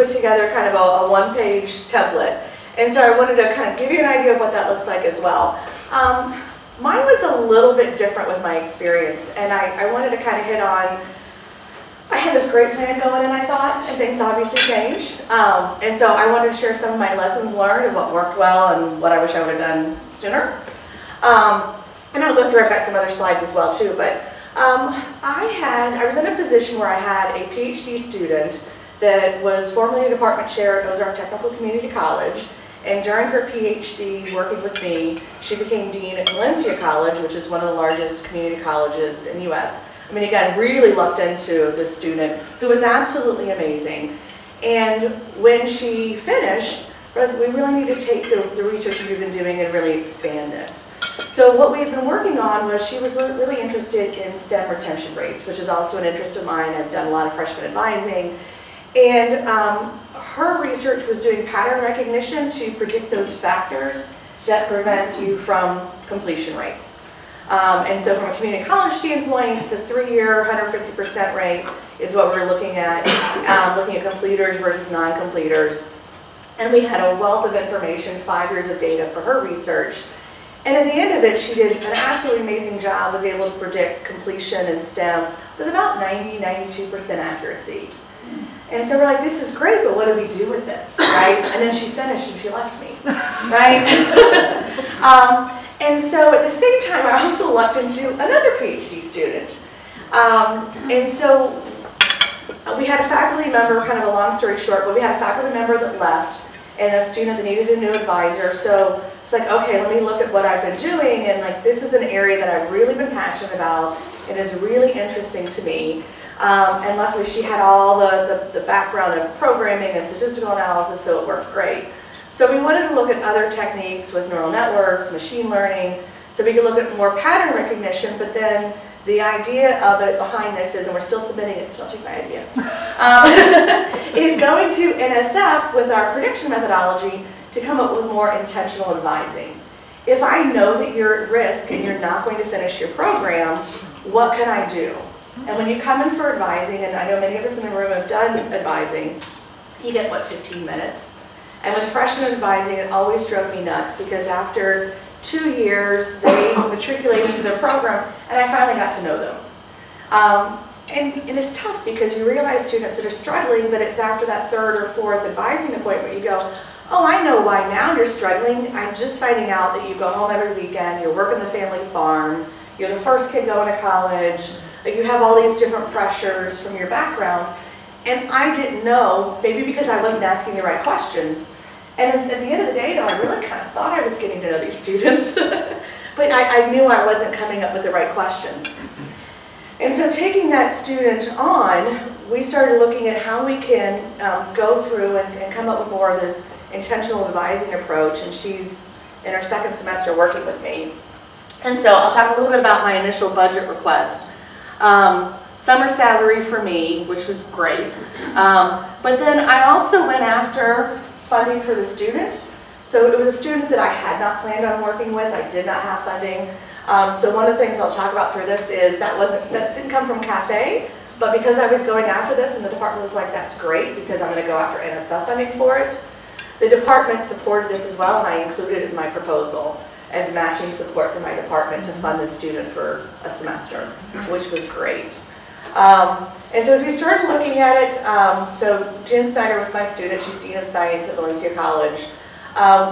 put together kind of a one-page template. And so I wanted to kind of give you an idea of what that looks like as well. Mine was a little bit different with my experience, and I wanted to kind of hit on, I had this great plan going in, I thought, and things obviously changed. And so I wanted to share some of my lessons learned and what worked well and what I wish I would have done sooner. And I'll go through, I've got some other slides as well too, but I was in a position where I had a PhD student that was formerly a department chair at Ozark Technical Community College. And during her PhD working with me, she became dean at Valencia College, which is one of the largest community colleges in the US. I mean, again, really lucked into this student who was absolutely amazing. And when she finished, we really need to take the research we've been doing and really expand this. So what we've been working on was she was really interested in STEM retention rates, which is also an interest of mine. I've done a lot of freshman advising. And her research was doing pattern recognition to predict those factors that prevent you from completion rates. And so from a community college standpoint, the 3-year 150% rate is what we're looking at completers versus non-completers. And we had a wealth of information, 5 years of data for her research. And at the end of it, she did an absolutely amazing job, was able to predict completion in STEM with about 90–92% accuracy. And so we're like, this is great, but what do we do with this, right? And then she finished and she left me, right? And so at the same time, I also lucked into another PhD student. And so we had a faculty member, kind of a long story short, but we had a faculty member that left and a student that needed a new advisor. So it's like, okay, let me look at what I've been doing, and like, this is an area that I've really been passionate about and is really interesting to me. And luckily she had all the background of programming and statistical analysis, so it worked great. So we wanted to look at other techniques with neural networks, machine learning, so we could look at more pattern recognition, but then the idea of it behind this is, and we're still submitting it, so don't take my idea, is going to NSF with our prediction methodology to come up with more intentional advising. If I know that you're at risk and you're not going to finish your program, what can I do? And when you come in for advising, and I know many of us in the room have done advising, you get, what, 15 minutes? And with freshman advising, it always drove me nuts because after 2 years, they matriculated into their program, and I finally got to know them. And it's tough because you realize students that are struggling, but it's after that 3rd or 4th advising appointment you go, oh, I know why now you're struggling. I'm just finding out that you go home every weekend, you're working the family farm, you're the first kid going to college, but you have all these different pressures from your background. And I didn't know, maybe because I wasn't asking the right questions. And at the end of the day, though, I really kind of thought I was getting to know these students. But I knew I wasn't coming up with the right questions. And so taking that student on, we started looking at how we can go through and come up with more of this intentional advising approach. And she's in her 2nd semester working with me. And so I'll talk a little bit about my initial budget request. Summer salary for me, which was great. But then I also went after funding for the student. So it was a student that I had not planned on working with. I did not have funding. So one of the things I'll talk about through this is that didn't come from CAFE, but because I was going after this and the department was like, that's great because I'm going to go after NSF funding for it. The department supported this as well, and I included it in my proposal as matching support for my department to fund the student for a semester, which was great. And so as we started looking at it, so Jen Snyder was my student, she's Dean of Science at Valencia College.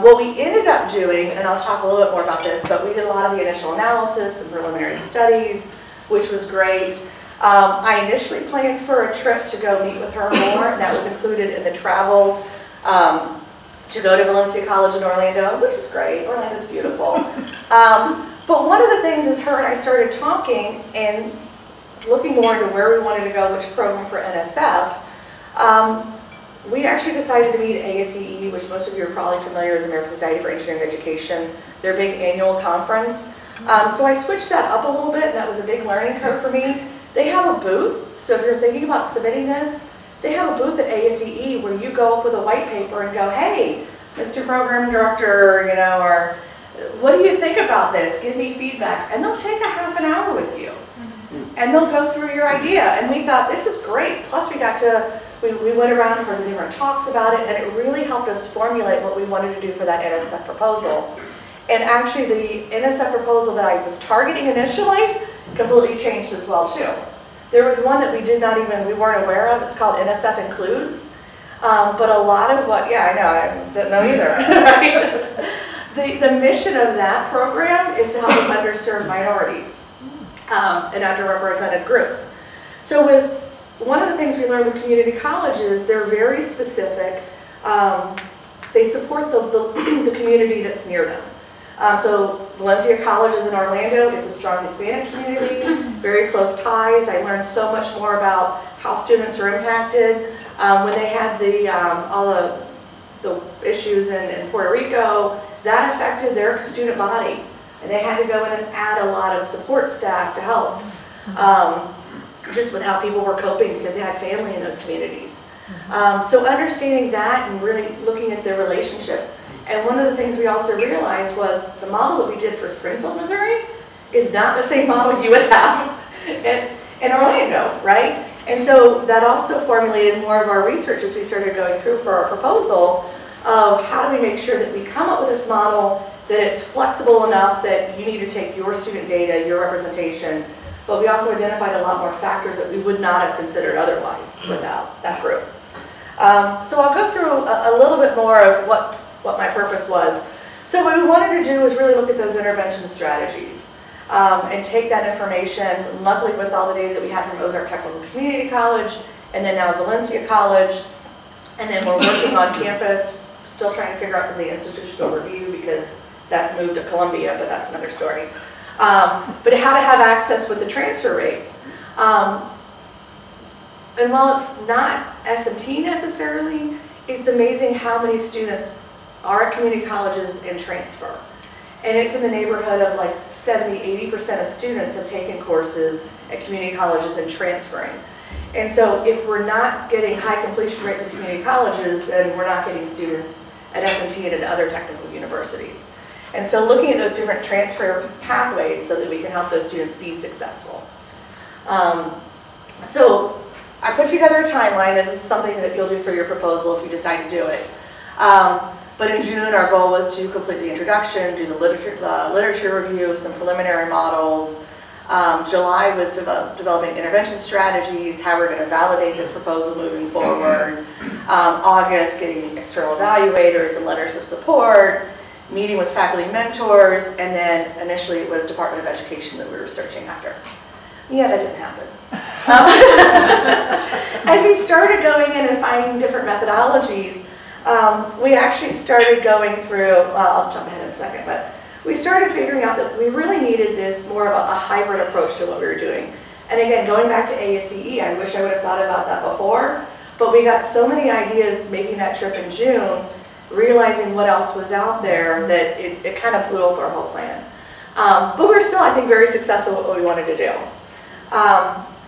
What we ended up doing, and I'll talk a little bit more about this, but we did a lot of the initial analysis and preliminary studies, which was great. I initially planned for a trip to go meet with her more, and that was included in the travel to go to Valencia College in Orlando, which is great. Orlando's beautiful. But one of the things is her and I started talking and looking more into where we wanted to go, which program for NSF. We actually decided to meet at ASCE, which most of you are probably familiar as American Society for Engineering Education, their big annual conference. So I switched that up a little bit, and that was a big learning curve for me. They have a booth, so if you're thinking about submitting this, they have a booth at ASCE where you go up with a white paper and go, hey, Mr. Program Director, you know, or what do you think about this? Give me feedback. And they'll take a half an hour with you. And they'll go through your idea. And we thought, this is great. Plus we got to we went around and heard the different talks about it, and it really helped us formulate what we wanted to do for that NSF proposal. And actually the NSF proposal that I was targeting initially completely changed as well too. There was one that we weren't aware of. It's called NSF Includes. But a lot of what, yeah, I know, I didn't know either, right? The mission of that program is to help with underserved minorities and underrepresented groups. So with one of the things we learned with community colleges, they're very specific. They support the community that's near them. So Valencia College is in Orlando. It's a strong Hispanic community, very close ties. I learned so much more about how students are impacted. When they had all the issues in Puerto Rico, that affected their student body. And they had to go in and add a lot of support staff to help, just with how people were coping because they had family in those communities. So understanding that and really looking at their relationships. And one of the things we also realized was the model that we did for Springfield, Missouri is not the same model you would have in Orlando, right? And so that also formulated more of our research as we started going through for our proposal of how do we make sure that we come up with this model that it's flexible enough that you need to take your student data, your representation, but we also identified a lot more factors that we would not have considered otherwise without that group. So I'll go through a little bit more of what my purpose was. So what we wanted to do was really look at those intervention strategies and take that information, luckily with all the data that we had from Ozark Technical Community College and then now Valencia College, and then we're working on campus, still trying to figure out some of the institutional review because that's moved to Columbia, but that's another story. But how to have access with the transfer rates. And while it's not S&T necessarily, it's amazing how many students are at community colleges and transfer. And it's in the neighborhood of like 70–80% of students have taken courses at community colleges and transferring. And so if we're not getting high completion rates at community colleges, then we're not getting students at S&T and at other technical universities. And so looking at those different transfer pathways so that we can help those students be successful. So I put together a timeline. This is something that you'll do for your proposal if you decide to do it. But in June, our goal was to complete the introduction, do the literature review, some preliminary models. July was developing intervention strategies, how we're going to validate this proposal moving forward. August, getting external evaluators and letters of support, meeting with faculty mentors, and then initially it was Department of Education that we were searching after. Yeah, that didn't happen. As we started going in and finding different methodologies, we actually started going through, well, I'll jump ahead in a second, but we started figuring out that we really needed this more of a hybrid approach to what we were doing. And again, going back to ASCE, I wish I would have thought about that before, but we got so many ideas making that trip in June, realizing what else was out there that it kind of blew up our whole plan. But we're still, I think, very successful with what we wanted to do.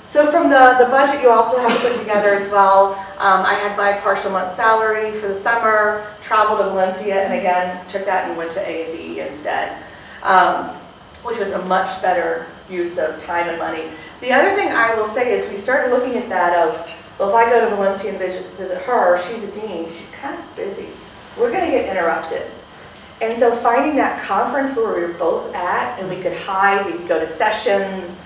So from the budget, you also have to put together as well. I had my partial month salary for the summer, traveled to Valencia, and again, took that and went to ASE instead, which was a much better use of time and money. The other thing I will say is we started looking at that of, well, if I go to Valencia and visit her, she's a dean, she's kind of busy. We're going to get interrupted. And so finding that conference where we were both at and we could hide, we could go to sessions,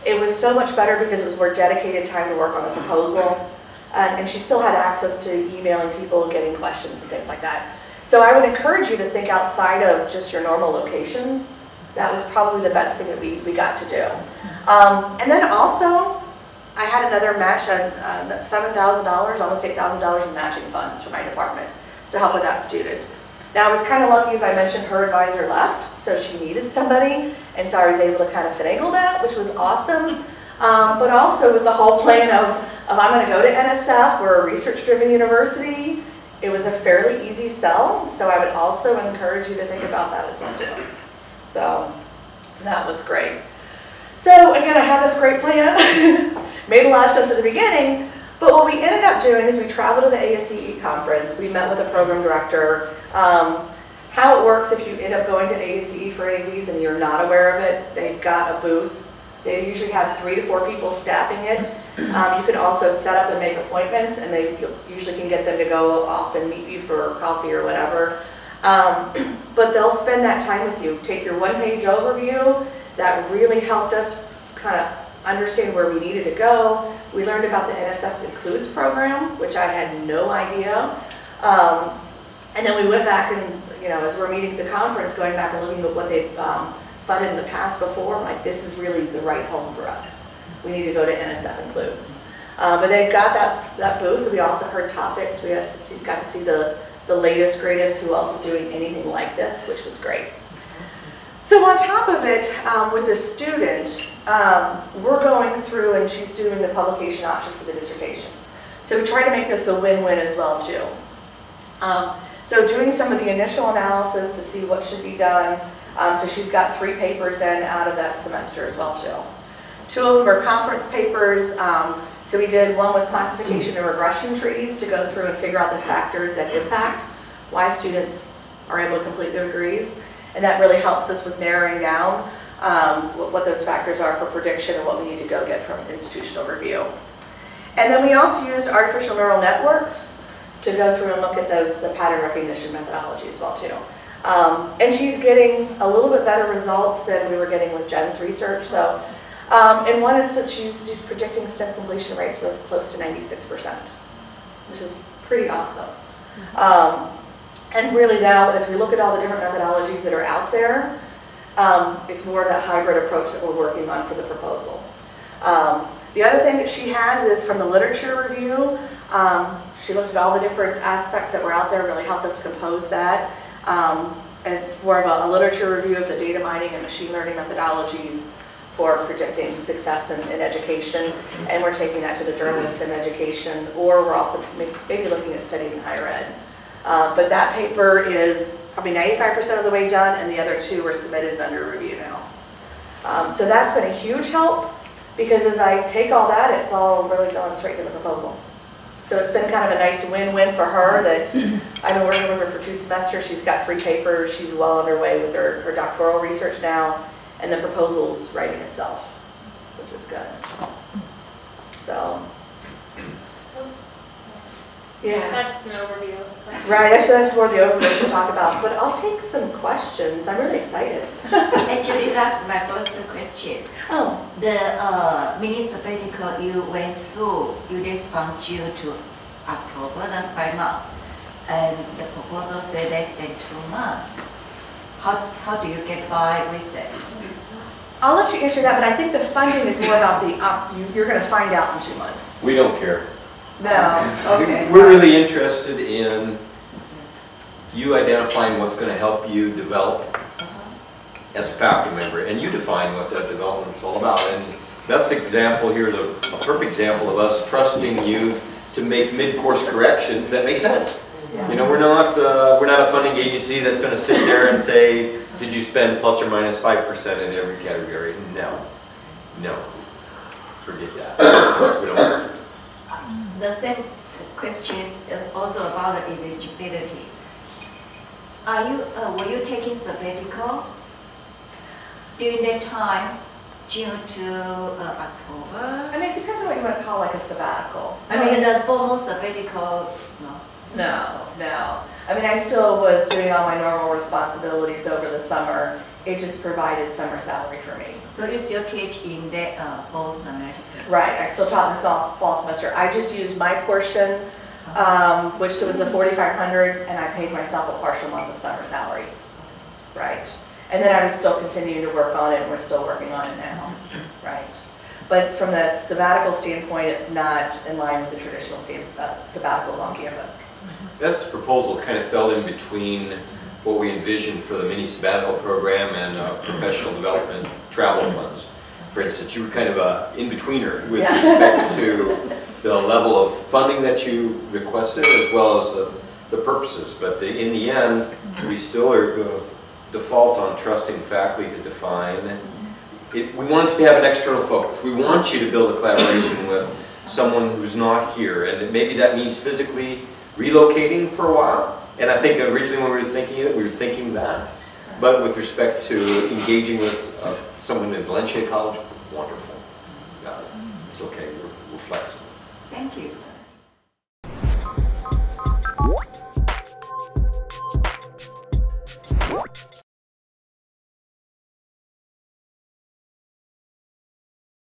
it was so much better because it was more dedicated time to work on the proposal. And she still had access to emailing people, getting questions and things like that. So I would encourage you to think outside of just your normal locations. That was probably the best thing that we got to do. And then also, I had another match on $7,000, almost $8,000 in matching funds for my department to help with that student. Now I was kind of lucky, as I mentioned, her advisor left, so she needed somebody, and so I was able to kind of finagle that, which was awesome. But also with the whole plan of I'm going to go to NSF, we're a research-driven university, it was a fairly easy sell, so I would also encourage you to think about that as well too. So that was great. So again, I had this great plan, made a lot of sense at the beginning, but what we ended up doing is we traveled to the ASCE conference, we met with the program director. How it works if you end up going to ASCE for any of these and you're not aware of it, they've got a booth. They usually have 3 to 4 people staffing it. You can also set up and make appointments, and they usually can get them to go off and meet you for coffee or whatever. But they'll spend that time with you. Take your one-page overview. That really helped us kind of understand where we needed to go. We learned about the NSF Includes program, which I had no idea. And then we went back and, as we're meeting at the conference, going back and looking at what they've funded in the past before, I'm like, this is really the right home for us. We need to go to NSF Includes. But they've got that booth. We also heard topics. We got to see the latest, greatest, who else is doing anything like this, which was great. So on top of it, with the student, we're going through, and she's doing the publication option for the dissertation. So we try to make this a win-win as well, too. So doing some of the initial analysis to see what should be done. So she's got 3 papers in out of that semester as well, too. 2 of them are conference papers. So we did one with classification and regression trees to go through and figure out the factors that impact why students are able to complete their degrees. And that really helps us with narrowing down what those factors are for prediction and what we need to go get from an institutional review. And then we also used artificial neural networks to go through and look at the pattern recognition methodology as well too. And she's getting a little bit better results than we were getting with Jen's research. So in one instance, she's predicting STEM completion rates with close to 96%, which is pretty awesome. And really now, as we look at all the different methodologies that are out there, it's more of that hybrid approach that we're working on for the proposal. The other thing that she has is from the literature review. She looked at all the different aspects that were out there, really helped us compose that. And more of a literature review of the data mining and machine learning methodologies for predicting success in education. And we're taking that to the journalist in education, or we're also maybe looking at studies in higher ed. But that paper is probably 95% of the way done, and the other 2 were submitted and under review now. So that's been a huge help, because as I take all that, it's all really going straight to the proposal. So it's been kind of a nice win-win for her that I've been working with her for 2 semesters. She's got 3 papers. She's well underway with her doctoral research now, and the proposal's writing itself, which is good. So, yeah. That's an overview. Right, actually that's more the overview to talk about, but I'll take some questions. I'm really excited. Actually, that's my first question. Oh. The mini sabbatical you went through, you did from June to October, that's 5 months. And the proposal said less than 2 months. How do you get by with it? I'll let you answer that, but I think the funding is more about you're going to find out in 2 months. We don't care. No. Okay. We're really interested in you identifying what's going to help you develop as a faculty member, and you define what that development is all about. And Beth's example here is a perfect example of us trusting you to make mid-course corrections that make sense. Yeah. We're not a funding agency that's going to sit there and say, did you spend plus or minus 5% in every category? No, forget that. We don't. The same question is also about the eligibilities. Were you taking sabbatical during that time, June to October? I mean, it depends on what you want to call like a sabbatical. I mean, the formal sabbatical, no. No. I mean, I still was doing all my normal responsibilities over the summer. It just provided summer salary for me. So you still teach in that fall semester? Right, I still taught in the fall semester. I just used my portion, which was the $4,500, and I paid myself a partial month of summer salary. Right. And then I was still continuing to work on it, and we're still working on it now. Right. But from the sabbatical standpoint, it's not in line with the traditional sabbaticals on campus. Beth's proposal kind of fell in between what we envisioned for the mini sabbatical program and professional development travel funds. For instance, you were kind of an in-betweener with respect to the level of funding that you requested as well as the purposes. But in the end, we still are going to default on trusting faculty to define. We want it to have an external focus. We want you to build a collaboration with someone who's not here, and maybe that means physically relocating for a while. And I think originally when we were thinking it, we were thinking that. But with respect to engaging with someone in Valencia College, wonderful. It's okay, we'll flexible. Thank you.